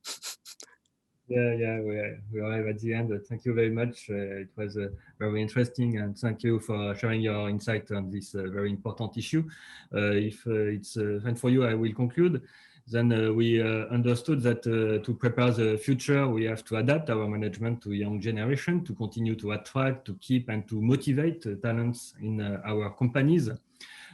A: Yeah, we arrive at the end. Thank you very much. It was very interesting, and thank you for sharing your insight on this very important issue. If it's fine for you, I will conclude. Then we understood that to prepare the future, we have to adapt our management to young generation, to continue to attract, to keep, and to motivate talents in our companies.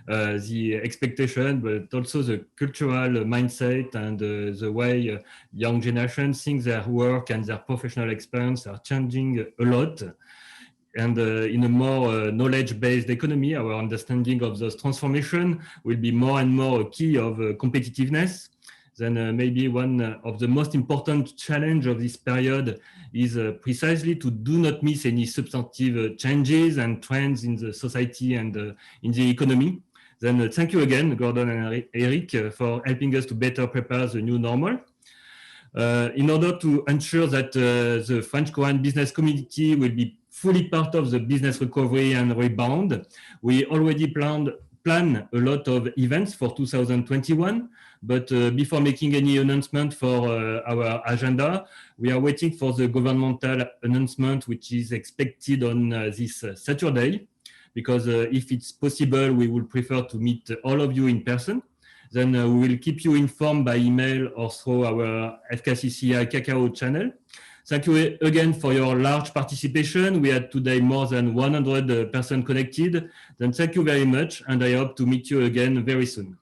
A: the expectation, but also the cultural mindset and the way young generations think their work and their professional experience are changing a lot. And in a more knowledge-based economy, our understanding of those transformation will be more and more a key of competitiveness. Then maybe one of the most important challenge of this period is precisely to do not miss any substantive changes and trends in the society and in the economy. Then thank you again, Gordon and Eric, for helping us to better prepare the new normal. In order to ensure that the French-Korean business community will be fully part of the business recovery and rebound, we already plan a lot of events for 2021. But before making any announcement for our agenda, we are waiting for the governmental announcement, which is expected on this Saturday. Because if it's possible, we would prefer to meet all of you in person. Then we will keep you informed by email or through our FKCCI Kakao channel. Thank you again for your large participation. We had today more than 100 persons connected. Then thank you very much, and I hope to meet you again very soon.